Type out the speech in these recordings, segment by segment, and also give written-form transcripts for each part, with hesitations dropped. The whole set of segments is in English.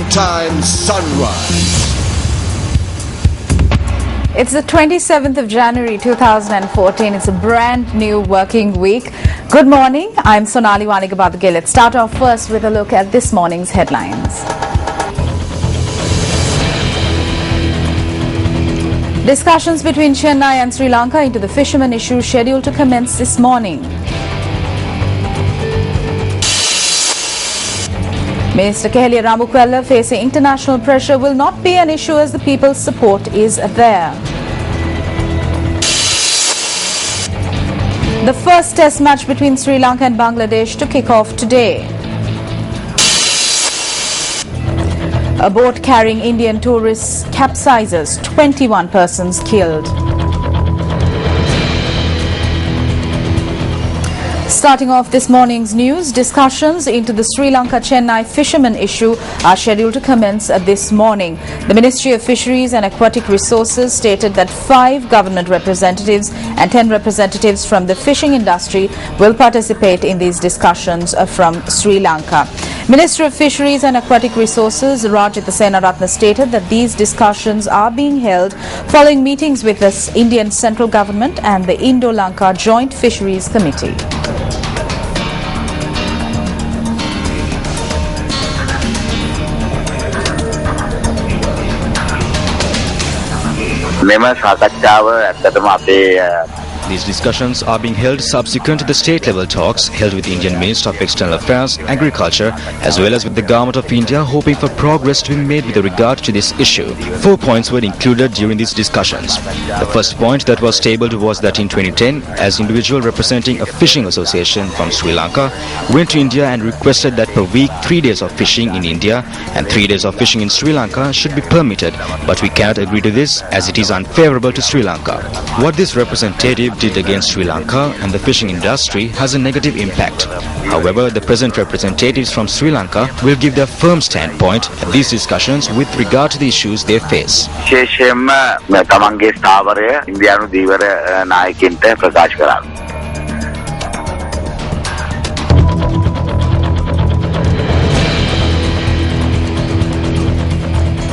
Primetime Sunrise. It's the 27th of January 2014. It's a brand new working week. Good morning. I'm Sonali Wanigabadage. Let's start off first with a look at this morning's headlines. Discussions between Chennai and Sri Lanka into the fishermen issue scheduled to commence this morning. Minister Kehelia Ramukwella facing international pressure will not be an issue as the people's support is there. The first test match between Sri Lanka and Bangladesh to kick off today. A boat carrying Indian tourists capsizes, 21 persons killed. Starting off this morning's news, discussions into the Sri Lanka-Chennai fishermen issue are scheduled to commence this morning. The Ministry of Fisheries and Aquatic Resources stated that 5 government representatives and 10 representatives from the fishing industry will participate in these discussions from Sri Lanka. Minister of Fisheries and Aquatic Resources Rajitha Senaratne stated that these discussions are being held following meetings with the Indian central government and the Indo-Lanka Joint Fisheries Committee. These discussions are being held subsequent to the state-level talks held with the Indian Minister of External Affairs, Agriculture, as well as with the Government of India, hoping for progress to be made with regard to this issue. 4 points were included during these discussions. The first point that was tabled was that in 2010, as individual representing a fishing association from Sri Lanka went to India and requested that per week 3 days of fishing in India and 3 days of fishing in Sri Lanka should be permitted, but we cannot agree to this as it is unfavorable to Sri Lanka. What this representative did against Sri Lanka and the fishing industry has a negative impact. However, the present representatives from Sri Lanka will give their firm standpoint at these discussions with regard to the issues they face.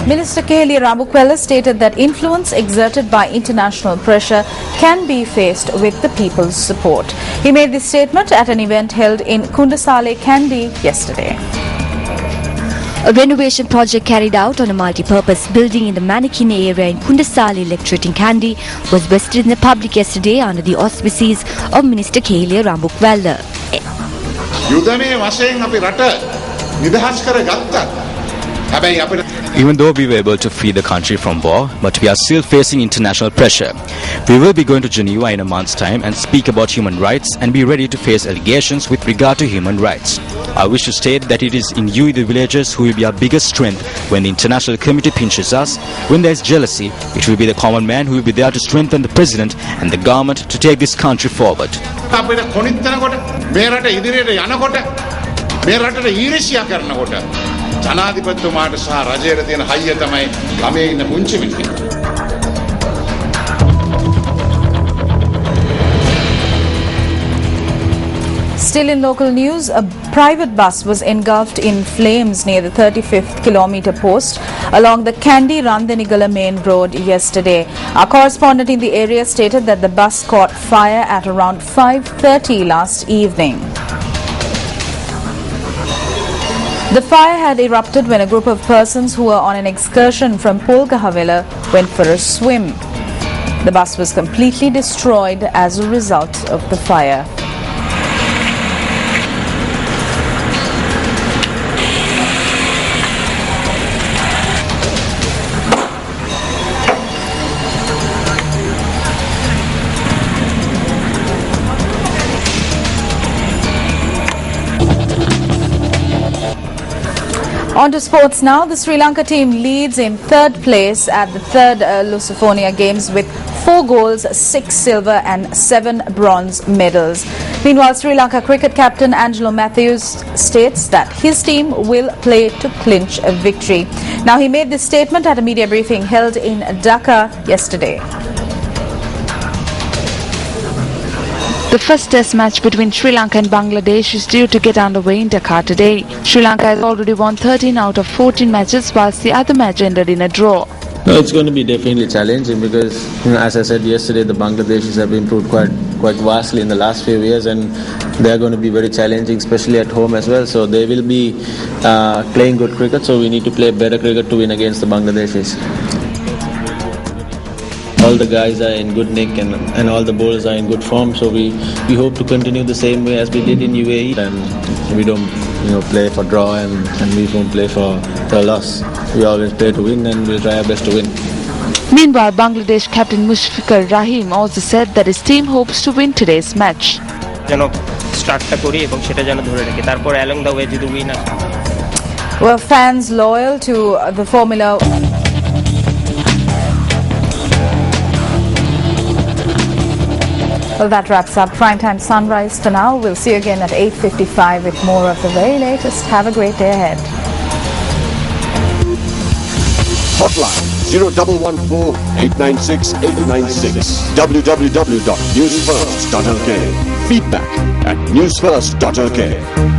Minister Kehelia Ramukwella stated that influence exerted by international pressure can be faced with the people's support. He made this statement at an event held in Kundasale, Kandy yesterday. A renovation project carried out on a multi-purpose building in the Mannequin area in Kundasale Electorate in Kandy was vested in the public yesterday under the auspices of Minister Kehelia Ramukwella. Even though we were able to free the country from war, but we are still facing international pressure. We will be going to Geneva in a month's time and speak about human rights and be ready to face allegations with regard to human rights. I wish to state that it is in you, the villagers, who will be our biggest strength when the international community pinches us. When there is jealousy, it will be the common man who will be there to strengthen the president and the government to take this country forward. Still in local news, a private bus was engulfed in flames near the 35th kilometer post along the Kandy-Randenigala main road yesterday. Our correspondent in the area stated that the bus caught fire at around 5:30 last evening. The fire had erupted when a group of persons who were on an excursion from Polgahavela went for a swim. The bus was completely destroyed as a result of the fire. On to sports now. The Sri Lanka team leads in 3rd place at the 3rd Lusophonia Games with 4 goals, 6 silver and 7 bronze medals. Meanwhile, Sri Lanka cricket captain Angelo Matthews states that his team will play to clinch a victory. Now, he made this statement at a media briefing held in Dhaka yesterday. The first test match between Sri Lanka and Bangladesh is due to get underway in Dhaka today. Sri Lanka has already won 13 out of 14 matches, whilst the other match ended in a draw. No, it's going to be definitely challenging because, as I said yesterday, the Bangladeshis have improved quite vastly in the last few years, and they are going to be very challenging, especially at home as well. So they will be playing good cricket. So we need to play better cricket to win against the Bangladeshis. All the guys are in good nick and all the bowlers are in good form. So we hope to continue the same way as we did in UAE, and we don't play for draw and we won't play for loss. We always play to win, and we'll try our best to win. Meanwhile, Bangladesh captain Mushfiqur Rahim also said that his team hopes to win today's match. Well, fans loyal to the Formula Well, that wraps up Primetime Sunrise for now. We'll see you again at 8:55 with more of the very latest. Have a great day ahead. Hotline 0114-896-896. www.newsfirst.lk. Feedback at newsfirst.lk.